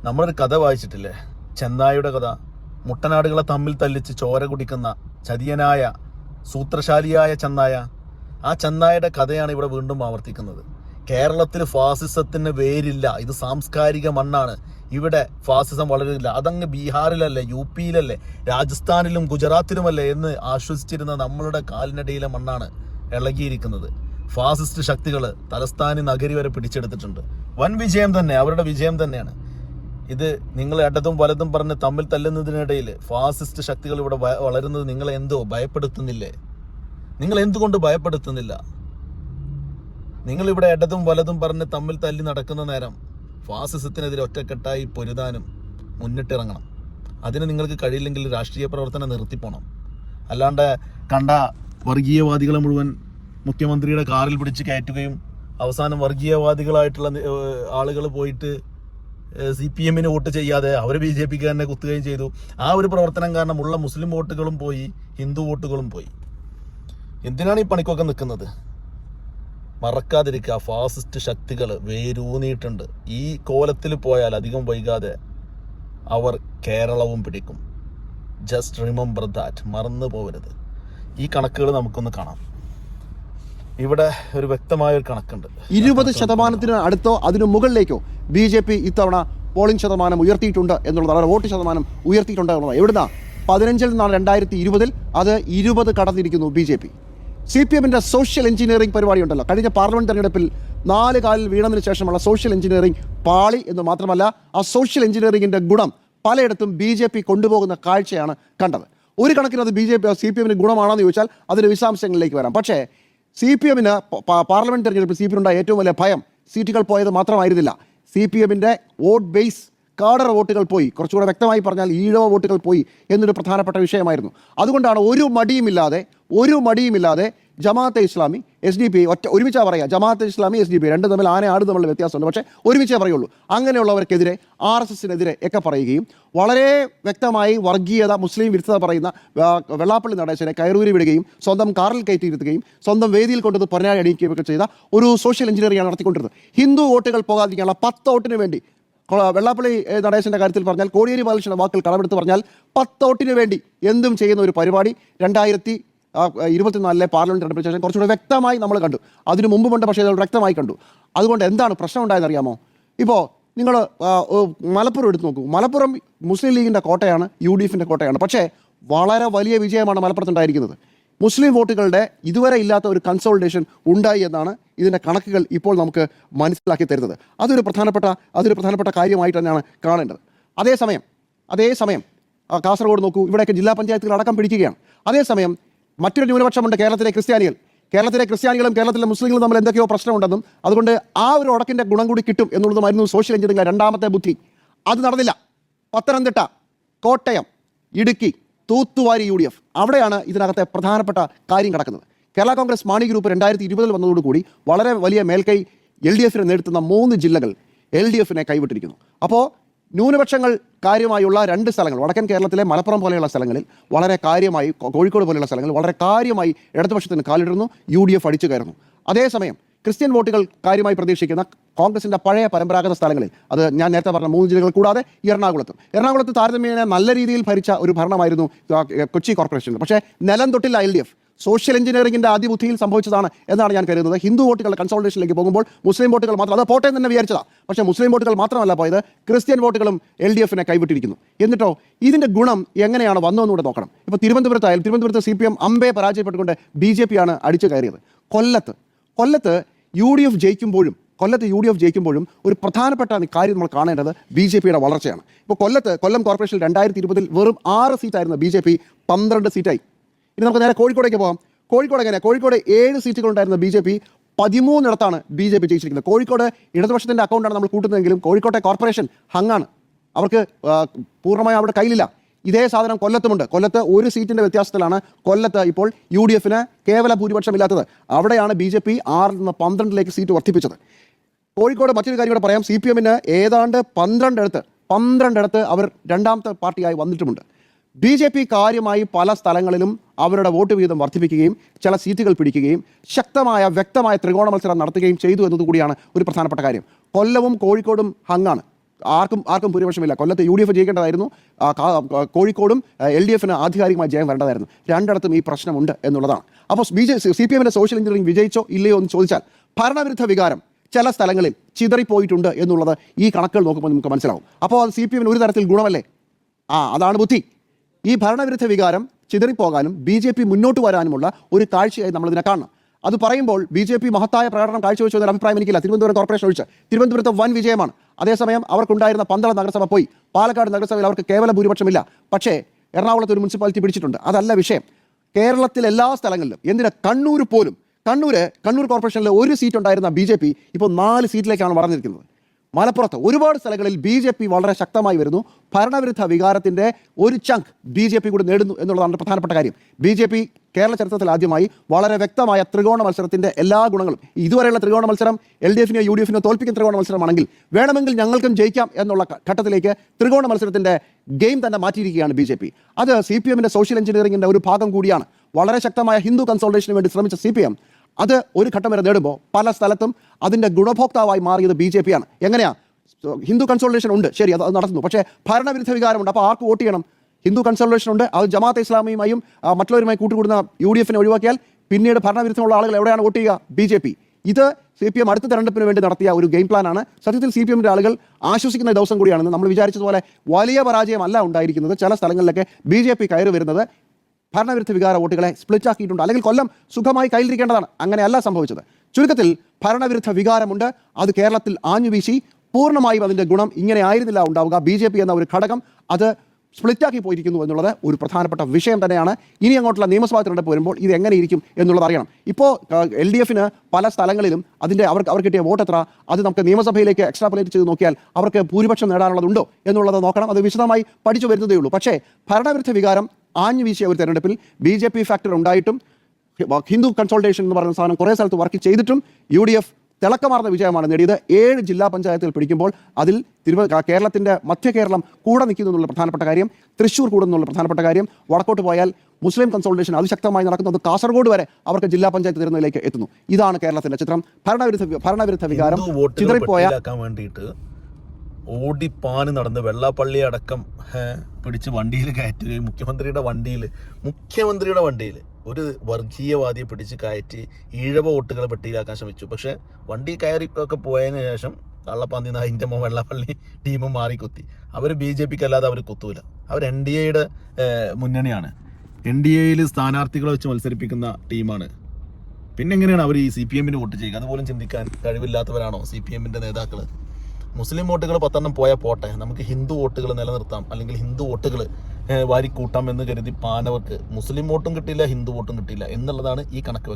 നമ്മളൊരു കഥ വായിച്ചിട്ടില്ലേ, ചെന്നായുടെ കഥ. മുട്ടനാടുകളെ തമ്മിൽ തല്ലിച്ച് ചോര കുടിക്കുന്ന ചതിയനായ സൂത്രശാലിയായ ചെന്നായ. ആ ചെന്നായുടെ കഥയാണ് ഇവിടെ വീണ്ടും ആവർത്തിക്കുന്നത്. കേരളത്തിൽ ഫാസിസത്തിന് വേരില്ല, ഇത് സാംസ്കാരിക മണ്ണാണ്, ഇവിടെ ഫാസിസം വളരില്ല. അതങ്ങ് ബീഹാറിലല്ലേ, യു പിയിലല്ലേ, രാജസ്ഥാനിലും ഗുജറാത്തിലുമല്ലേ എന്ന് ആശ്വസിച്ചിരുന്ന നമ്മളുടെ കാലിനടിയിലെ മണ്ണാണ് ഇളകിയിരിക്കുന്നത്. ഫാസിസ്റ്റ് ശക്തികൾ തലസ്ഥാനി നഗരി വരെ പിടിച്ചെടുത്തിട്ടുണ്ട്. വൻ വിജയം തന്നെ, അവരുടെ വിജയം തന്നെയാണ് ഇത്. നിങ്ങൾ ഇടതും വലതും പറഞ്ഞ് തമ്മിൽ തല്ലുന്നതിനിടയിൽ ഫാസിസ്റ്റ് ശക്തികൾ ഇവിടെ വളരുന്നത് നിങ്ങളെ എന്തോ ഭയപ്പെടുത്തുന്നില്ലേ? നിങ്ങൾ എന്തുകൊണ്ട് ഭയപ്പെടുത്തുന്നില്ല? നിങ്ങളിവിടെ ഇടതും വലതും പറഞ്ഞ് തമ്മിൽ തല്ലി നടക്കുന്ന നേരം ഫാസിസത്തിനെതിരെ ഒറ്റക്കെട്ടായി പൊരുതാനും മുന്നിട്ടിറങ്ങണം. അതിന് നിങ്ങൾക്ക് കഴിയില്ലെങ്കിൽ രാഷ്ട്രീയ പ്രവർത്തനം നിർത്തിപ്പോണം. അല്ലാണ്ട് കണ്ട വർഗീയവാദികളെ മുഴുവൻ മുഖ്യമന്ത്രിയുടെ കാറിൽ പിടിച്ച് കയറ്റുകയും അവസാനം വർഗീയവാദികളായിട്ടുള്ള ആളുകൾ പോയിട്ട് CPM വോട്ട് ചെയ്യാതെ അവർ BJPക്ക് തന്നെ കുത്തുകയും ചെയ്തു. ആ ഒരു പ്രവർത്തനം കാരണം ഉള്ള മുസ്ലിം വോട്ടുകളും പോയി, ഹിന്ദു വോട്ടുകളും പോയി. എന്തിനാണ് ഈ പണിക്കൊക്കെ നിൽക്കുന്നത്? മറക്കാതിരിക്കുക, ഫാസിസ്റ്റ് ശക്തികൾ വേരൂന്നിയിട്ടുണ്ട്. ഈ കോലത്തിൽ പോയാൽ അധികം വൈകാതെ അവർ കേരളവും പിടിക്കും. ജസ്റ്റ് റിമെമ്പർ ദാറ്റ്, മറന്നു പോകരുത്. ഈ കണക്കുകൾ നമുക്കൊന്ന് കാണാം. ഇവിടെ ഒരു വ്യക്തമായ ഒരു കണക്കുണ്ട്. 20% അടുത്തോ അതിനു മുകളിലേക്കോ BJP ഇത്തവണ പോളിംഗ് ശതമാനം ഉയർത്തിയിട്ടുണ്ട് എന്നുള്ളതാണ്, വോട്ട് ശതമാനം ഉയർത്തിയിട്ടുണ്ട് എന്നുള്ളത്. എവിടുന്ന 15 നിന്നാണ് 2020 അത് 20 കടന്നിരിക്കുന്നു BJP. CPMന്റെ സോഷ്യൽ എഞ്ചിനീയറിംഗ് പരിപാടി ഉണ്ടല്ലോ, കഴിഞ്ഞ പാർലമെന്റ് തെരഞ്ഞെടുപ്പിൽ 4 കാലിൽ വീണതിന് ശേഷമുള്ള സോഷ്യൽ എഞ്ചിനീയറിംഗ് പാളി എന്ന് മാത്രമല്ല, ആ സോഷ്യൽ എഞ്ചിനീയറിംഗിന്റെ ഗുണം പലയിടത്തും BJP കൊണ്ടുപോകുന്ന കാഴ്ചയാണ് കണ്ടത്. ഒരു കണക്കിന് അത് CPMന് ഗുണമാണെന്ന് ചോദിച്ചാൽ അതിന്റെ വിശദാംശങ്ങളിലേക്ക് വരാം. പക്ഷേ CPMന് പാർലമെന്റ് തെരഞ്ഞെടുപ്പിൽ CPM ഉണ്ടായ ഏറ്റവും വലിയ ഭയം സീറ്റുകൾ പോയത് മാത്രമായിരുന്നില്ല. CPMന്റെ വോട്ട് ബേസ്, കാഡർ വോട്ടുകൾ പോയി, കുറച്ചുകൂടെ വ്യക്തമായി പറഞ്ഞാൽ ഈഴവ വോട്ടുകൾ പോയി എന്നൊരു പ്രധാനപ്പെട്ട വിഷയമായിരുന്നു. അതുകൊണ്ടാണ് ഒരു മടിയുമില്ലാതെ ജമാഅത്തെ ഇസ്ലാമി SDP ഒരുമിച്ചാണ് പറയുക. ജമാഅത്തെ ഇസ്ലാമി SDP രണ്ടും തമ്മിൽ ആട് തമ്മിലുള്ള വ്യത്യാസമുണ്ട്, പക്ഷേ ഒരുമിച്ചേ പറയുള്ളൂ. അങ്ങനെയുള്ളവർക്കെതിരെ RSSനെതിരെ ഒക്കെ പറയുകയും വളരെ വ്യക്തമായി വർഗീയത, മുസ്ലിം വിരുദ്ധത പറയുന്ന വെള്ളാപ്പള്ളി നടേശനെ കയറൂരി വിടുകയും സ്വന്തം കാറിൽ കയറ്റിയിരുത്തുകയും സ്വന്തം വേദിയിൽ കൊണ്ടത് പൊന്നാടി അടിക്കുകയും ഒക്കെ ചെയ്ത ഒരു സോഷ്യൽ എഞ്ചിനീയറിംഗാണ് നടത്തിക്കൊണ്ടിരുന്നത്. ഹിന്ദു വോട്ടുകൾ പോകാതിരിക്കാനുള്ള 10 വോട്ടിന് വേണ്ടി, വെള്ളാപ്പള്ളി നടേശൻ്റെ കാര്യത്തിൽ പറഞ്ഞാൽ, കോടിയേരി ബാലകൃഷ്ണൻ്റെ വാക്കിൽ കടമെടുത്ത് പറഞ്ഞാൽ 10 വോട്ടിന് വേണ്ടി എന്തും ചെയ്യുന്ന ഒരു പരിപാടി 2024 പാർലമെന്റ് തെരഞ്ഞെടുപ്പിന് ശേഷം കുറച്ചുകൂടെ വ്യക്തമായി നമ്മൾ കണ്ടു. അതിന് മുമ്പുമുണ്ട്, പക്ഷേ അത് വ്യക്തമായി കണ്ടു. അതുകൊണ്ട് എന്താണ് പ്രശ്നം ഉണ്ടായെന്ന് അറിയാമോ? ഇപ്പോൾ നിങ്ങൾ മലപ്പുറം എടുത്ത് നോക്കൂ. മലപ്പുറം മുസ്ലിം ലീഗിൻ്റെ കോട്ടയാണ്, UDFിൻ്റെ കോട്ടയാണ്. പക്ഷേ വളരെ വലിയ വിജയമാണ് മലപ്പുറത്തുണ്ടായിരിക്കുന്നത്. മുസ്ലിം വോട്ടുകളുടെ ഇതുവരെ ഇല്ലാത്ത ഒരു കൺസോളിഡേഷൻ ഉണ്ടായി എന്നാണ് ഇതിൻ്റെ കണക്കുകൾ ഇപ്പോൾ നമുക്ക് മനസ്സിലാക്കി തരുന്നത്. അതൊരു പ്രധാനപ്പെട്ട കാര്യമായിട്ട് തന്നെയാണ് കാണേണ്ടത്. അതേസമയം കാസർഗോഡ് നോക്കൂ, ഇവിടെയൊക്കെ ജില്ലാ പഞ്ചായത്തുകൾ അടക്കം പിടിക്കുകയാണ്. അതേസമയം മറ്റൊരു ന്യൂനപക്ഷമുണ്ട്, കേരളത്തിലെ ക്രിസ്ത്യാനികളും കേരളത്തിലെ മുസ്ലിങ്ങളും തമ്മിൽ എന്തൊക്കെയോ പ്രശ്നമുണ്ടെന്നും അതുകൊണ്ട് ആ ഒരു ഉടക്കിൻ്റെ ഗുണം കൂടി കിട്ടും എന്നുള്ളതുമായിരുന്നു സോഷ്യൽ എഞ്ചിനീയറിംഗിലെ രണ്ടാമത്തെ ബുദ്ധി. അത് നടന്നില്ല. പത്തനംതിട്ട, കോട്ടയം, ഇടുക്കി, തൂത്തുവാരി UDF, അവിടെയാണ് ഇതിനകത്തെ പ്രധാനപ്പെട്ട കാര്യം കിടക്കുന്നത്. കേരള കോൺഗ്രസ് മാണി ഗ്രൂപ്പ് 2020 വന്നതോടുകൂടി വളരെ വലിയ മേൽക്കൈ LDFന് നേടുത്തുന്ന 3 ജില്ലകൾ LDFനെ കൈവിട്ടിരിക്കുന്നു. അപ്പോൾ ന്യൂനപക്ഷങ്ങൾ കാര്യമായുള്ള 2 സ്ഥലങ്ങൾ, വടക്കൻ കേരളത്തിലെ മലപ്പുറം പോലെയുള്ള സ്ഥലങ്ങളിൽ വളരെ കാര്യമായി, കോഴിക്കോട് പോലെയുള്ള സ്ഥലങ്ങളിൽ വളരെ കാര്യമായി ഇടതുപക്ഷത്തിന് കാലിടുന്നു, UDF അടിച്ചു കയറുന്നു. അതേസമയം ക്രിസ്ത്യൻ വോട്ടുകൾ കാര്യമായി പ്രതീക്ഷിക്കുന്ന കോൺഗ്രസിൻ്റെ പഴയ പരമ്പരാഗത സ്ഥലങ്ങളിൽ, അത് ഞാൻ നേരത്തെ പറഞ്ഞ 3 ജില്ലകൾ കൂടാതെ എറണാകുളത്ത് താരതമ്യേന നല്ല രീതിയിൽ ഭരിച്ച ഒരു ഭരണമായിരുന്നു കൊച്ചി കോർപ്പറേഷനിൽ. പക്ഷേ നിലം തൊട്ടില്ല LDF. സോഷ്യൽ എഞ്ചിനീയറിംഗിൻ്റെ ആദ്യബുദ്ധിയിൽ സംഭവിച്ചതാണ് എന്നാണ് ഞാൻ കരുതുന്നത്. ഹിന്ദു വോട്ടുകളുടെ കൺസോളിഡേഷനിലേക്ക് പോകുമ്പോൾ മുസ്ലിം വോട്ടുകൾ മാത്രം, അത് പോട്ടെ തന്നെ വിചാരിച്ചതാണ്, പക്ഷേ മുസ്ലിം വോട്ടുകൾ മാത്രമല്ല പോയത്, ക്രിസ്ത്യൻ വോട്ടുകളും LDFനെ കൈവിട്ടിരിക്കുന്നു. എന്നിട്ടോ ഇതിൻ്റെ ഗുണം എങ്ങനെയാണ് വന്നതെന്നൂടെ നോക്കണം. ഇപ്പോൾ തിരുവനന്തപുരത്ത് CPM അമ്പേ പരാജയപ്പെട്ടുകൊണ്ട് BJP ആണ് അടിച്ചു കയറിയത്. കൊല്ലത്ത് UDF ജയിക്കുമ്പോഴും ഒരു പ്രധാനപ്പെട്ട കാര്യം നമ്മൾ കാണേണ്ടത് BJPയുടെ വളർച്ചയാണ്. ഇപ്പോൾ കൊല്ലം കോർപ്പറേഷനിൽ 2020 വെറും 6 സീറ്റായിരുന്നു, BJP 12 സീറ്റായി. ഇനി നമുക്ക് നേരെ കോഴിക്കോടേക്ക് പോകാം. കോഴിക്കോട് 7 സീറ്റുകൾ ഉണ്ടായിരുന്ന BJP 13 BJP ജയിച്ചിരിക്കുന്നത്. കോഴിക്കോട് ഇടതുപക്ഷത്തിൻ്റെ അക്കൗണ്ടാണ് നമ്മൾ കൂട്ടുന്നതെങ്കിലും കോഴിക്കോട്ടെ കോർപ്പറേഷൻ ഹങ്ങാണ്, അവർക്ക് പൂർണ്ണമായി അവരുടെ കയ്യിലില്ല. ഇതേ സാധനം കൊല്ലത്തുമുണ്ട്. കൊല്ലത്ത് 1 സീറ്റിൻ്റെ വ്യത്യാസത്തിലാണ് കൊല്ലത്ത് ഇപ്പോൾ UDFന് കേവല ഭൂരിപക്ഷമില്ലാത്തത്. അവിടെയാണ് BJP 6 നിന്ന് 12 സീറ്റ് വർദ്ധിപ്പിച്ചത്. കോഴിക്കോട് മറ്റൊരു കാര്യം കൂടെ പറയാം. CPMന് ഏതാണ്ട് 12 അവർ രണ്ടാമത്തെ പാർട്ടിയായി വന്നിട്ടുമുണ്ട്. BJP കാര്യമായി പല സ്ഥലങ്ങളിലും അവരുടെ വോട്ട് വീതം വർദ്ധിപ്പിക്കുകയും ചില സീറ്റുകൾ പിടിക്കുകയും വ്യക്തമായ ത്രികോണ മത്സരം നടത്തുകയും ചെയ്തു എന്നതുകൂടിയാണ് ഒരു പ്രധാനപ്പെട്ട കാര്യം. കൊല്ലവും കോഴിക്കോടും ഹങ്ങാണ്. ആർക്കും ഭൂരിപക്ഷമില്ല. കൊല്ലത്ത് UDF ജയിക്കേണ്ടതായിരുന്നു, കോഴിക്കോടും LDFന് ആധികാരികമായി ജയം വരേണ്ടതായിരുന്നു. രണ്ടിടത്തും ഈ പ്രശ്നമുണ്ട് എന്നുള്ളതാണ്. അപ്പോൾ CPM-ന്റെ സോഷ്യൽ എഞ്ചിനീയറിംഗ് വിജയിച്ചോ ഇല്ലയോ എന്ന് ചോദിച്ചാൽ ഭരണവിരുദ്ധ വികാരം ചില സ്ഥലങ്ങളിൽ ചിതറിപ്പോയിട്ടുണ്ട് എന്നുള്ളത് ഈ കണക്കുകൾ നോക്കുമ്പോൾ നമുക്ക് മനസ്സിലാവും. അപ്പോൾ അത് CPM-ന് ഒരു തരത്തിൽ ഗുണമല്ലേ? അതാണ് ബുദ്ധി. ഈ ഭരണവിരുദ്ധ വികാരം ചിതറിപ്പോകാനും BJP മുന്നോട്ട് വരാനുമുള്ള ഒരു കാഴ്ചയായി നമ്മളിതിനെ കാണണം. അത് പറയുമ്പോൾ BJP മഹത്തായ പ്രകടനം കാഴ്ചവെച്ചു എന്നൊരു അഭിപ്രായം എനിക്കില്ല. തിരുവനന്തപുരം കോർപ്പറേഷൻ ഒഴിച്ച് തിരുവനന്തപുരത്ത് വൻ വിജയമാണ്. അതേസമയം അവർക്കുണ്ടായിരുന്ന 12 നഗരസഭ പോയി. പാലക്കാട് നഗരസഭയിൽ അവർക്ക് കേവല ഭൂരിപക്ഷമില്ല. പക്ഷേ എറണാകുളത്ത് ഒരു മുനിസിപ്പാലിറ്റി പിടിച്ചിട്ടുണ്ട്. അതല്ല വിഷയം. കേരളത്തിൽ എല്ലാ സ്ഥലങ്ങളിലും, എന്തിനാ കണ്ണൂർ പോലും, കണ്ണൂർ കോർപ്പറേഷനിൽ ഒരു സീറ്റ് ഉണ്ടായിരുന്ന BJP ഇപ്പോൾ 4 സീറ്റിലേക്കാണ് വളർന്നിരിക്കുന്നത്. മലപ്പുറത്ത് ഒരുപാട് സ്ഥലങ്ങളിൽ BJP വളരെ ശക്തമായി വരുന്നു. ഭരണവിരുദ്ധ വികാരത്തിൻ്റെ ഒരു ചങ്ക് BJP കൂടി നേടുന്നു എന്നുള്ളതാണ് പ്രധാനപ്പെട്ട കാര്യം. BJP കേരള ചരിത്രത്തിൽ ആദ്യമായി വളരെ വ്യക്തമായ ത്രികോണ മത്സരത്തിൻ്റെ എല്ലാ ഗുണങ്ങളും, ഇതുവരെയുള്ള ത്രികോണ മത്സരം LDF-നെയോ UDF-നെയോ തോൽപ്പിക്കുന്ന ത്രികോണ മത്സരമാണെങ്കിൽ വേണമെങ്കിൽ ഞങ്ങൾക്കും ജയിക്കാം എന്നുള്ള ഘട്ടത്തിലേക്ക് ത്രികോണ മത്സരത്തിൻ്റെ ഗെയിം തന്നെ മാറ്റിയിരിക്കുകയാണ് BJP. അത് CPM-ന്റെ സോഷ്യൽ എഞ്ചിനീയറിംഗിൻ്റെ ഒരു ഭാഗം കൂടിയാണ്. വളരെ ശക്തമായ ഹിന്ദു കൺസോൾട്ടേഷന് വേണ്ടി ശ്രമിച്ച CPM അത് ഒരു ഘട്ടം വരെ നേടുമ്പോൾ പല സ്ഥലത്തും അതിൻ്റെ ഗുണഭോക്താവായി മാറിയത് BJP ആണ്. എങ്ങനെയാ? ഹിന്ദു കൺസോൾട്ടേഷൻ ഉണ്ട്, ശരി, അത് നടത്തുന്നു. പക്ഷേ ഭരണവിരുദ്ധ വികാരമുണ്ട്. അപ്പോൾ ആർക്ക് വോട്ട് ചെയ്യണം? ഹിന്ദു കൺസോൾട്ടേഷൻ ഉണ്ട്, അത് ജമാഅത്തെ ഇസ്ലാമിയുമായും മറ്റുള്ളവരുമായി കൂട്ടുകൂടുന്ന UDF-നെ ഒഴിവാക്കിയാൽ പിന്നീട് ഭരണവിരുദ്ധമുള്ള ആളുകൾ എവിടെയാണ് വോട്ട് ചെയ്യുക? BJP. ഇത് CPM അടുത്ത തെരഞ്ഞെടുപ്പിന് വേണ്ടി നടത്തിയ ഒരു ഗെയിം പ്ലാനാണ്. സത്യത്തിൽ CPM-ന്റെ ആളുകൾ ആശ്വസിക്കുന്ന ദിവസം കൂടിയാണെന്ന്. നമ്മൾ വിചാരിച്ചതുപോലെ വലിയ പരാജയമല്ല ഉണ്ടായിരിക്കുന്നത്. ചില സ്ഥലങ്ങളിലൊക്കെ BJP കയറി വരുന്നത് ഭരണവിരുദ്ധ വികാര വോട്ടുകളെ സ്പ്ലിറ്റ് ആക്കിയിട്ടുണ്ട്. അല്ലെങ്കിൽ കൊല്ലം സുഖമായി കയ്യിലിരിക്കേണ്ടതാണ്. അങ്ങനെയല്ല സംഭവിച്ചത്. ചുരുക്കത്തിൽ ഭരണവിരുദ്ധ വികാരമുണ്ട്. അത് കേരളത്തിൽ ആഞ്ഞുവീശി. പൂർണ്ണമായും അതിൻ്റെ ഗുണം ഇങ്ങനെ ആയിരുന്നില്ല ഉണ്ടാവുക. BJP എന്ന ഒരു ഘടകം അത് സ്പ്ലിറ്റാക്കി പോയിരിക്കുന്നു എന്നുള്ളത് ഒരു പ്രധാനപ്പെട്ട വിഷയം തന്നെയാണ്. ഇനി അങ്ങോട്ടുള്ള നിയമസഭാ തിരഞ്ഞെടുപ്പ് വരുമ്പോൾ ഇത് എങ്ങനെ ഇരിക്കും എന്നുള്ളത് അറിയണം. ഇപ്പോൾ LDF-ന് പല സ്ഥലങ്ങളിലും അവർ കിട്ടിയ വോട്ട് എത്ര, അത് നമുക്ക് നിയമസഭയിലേക്ക് എക്സ്ട്രാപ്പുലേറ്റ് ചെയ്ത് നോക്കിയാൽ അവർക്ക് ഭൂരിപക്ഷം നേടാനുള്ളതുണ്ടോ എന്നുള്ളത് നോക്കണം. അത് വിശദമായി പഠിച്ചു വരുന്നതേ ഉള്ളൂ. പക്ഷേ ഭരണവിരുദ്ധ വികാരം ആഞ്ഞു വീശിയ ഒരു തെരഞ്ഞെടുപ്പിൽ BJP ഫാക്ടർ ഉണ്ടായിട്ടും ഹിന്ദു കൺസോൾട്ടേഷൻ എന്ന് പറയുന്ന സാധനം കുറേ സ്ഥലത്ത് വർക്ക് ചെയ്തിട്ടും UDF തിളക്കമാർന്ന വിജയമാണ് നേടിയത്. 7 ജില്ലാ പഞ്ചായത്തുകൾ പിടിക്കുമ്പോൾ അതിൽ കേരളത്തിൻ്റെ മധ്യ കേരളം കൂടെ നിൽക്കുന്നു എന്നുള്ള പ്രധാനപ്പെട്ട കാര്യം, തൃശ്ശൂർ കൂടുന്നുള്ള പ്രധാനപ്പെട്ട കാര്യം, വടക്കോട്ട് പോയാൽ മുസ്ലിം കൺസോൾട്ടേഷൻ അതിശക്തമായി നടക്കുന്നത്, കാസർഗോഡ് വരെ അവർക്ക് ജില്ലാ പഞ്ചായത്ത് തരുന്നതിലേക്ക് എത്തുന്നു. ഇതാണ് കേരളത്തിൻ്റെ ചിത്രം. ഭരണവിരുദ്ധ വികാരം ചിതറിപ്പോയ വേണ്ടിയിട്ട് ഓടിപ്പാന് നടന്ന് വെള്ളാപ്പള്ളി അടക്കം പിടിച്ച് വണ്ടിയിൽ കയറ്റുകയും മുഖ്യമന്ത്രിയുടെ വണ്ടിയിൽ ഒരു വർഗീയവാദിയെ പിടിച്ച് കയറ്റി ഈഴവ വോട്ടുകളെ വെട്ടിയിലാക്കാൻ ശ്രമിച്ചു. പക്ഷേ വണ്ടി കയറി ഒക്കെ പോയതിന് ശേഷം കള്ളപ്പാന്തി നായിൻ്റെ വെള്ളാപ്പള്ളി ടീമും മാറിക്കുത്തി. അവർ BJPക്ക് അല്ലാതെ അവർ കുത്തൂല. അവർ NDAയുടെ മുന്നണിയാണ്. NDAയിൽ സ്ഥാനാർത്ഥികളെ വെച്ച് മത്സരിപ്പിക്കുന്ന ടീമാണ്. പിന്നെ എങ്ങനെയാണ് അവർ ഈ CPM-ന് വോട്ട് ചെയ്യുക? അതുപോലും ചിന്തിക്കാൻ കഴിവില്ലാത്തവരാണോ CPM-ന്റെ നേതാക്കൾ? മുസ്ലിം വോട്ടുകൾ 10 പോയാൽ പോട്ടെ, നമുക്ക് ഹിന്ദു വോട്ടുകൾ നിലനിർത്താം, അല്ലെങ്കിൽ ഹിന്ദു വോട്ടുകൾ വാരിക്കൂട്ടാം എന്ന് കരുതി പാനവർക്ക് മുസ്ലിം വോട്ടും കിട്ടിയില്ല, ഹിന്ദു വോട്ടും കിട്ടിയില്ല എന്നുള്ളതാണ് ഈ കണക്ക്.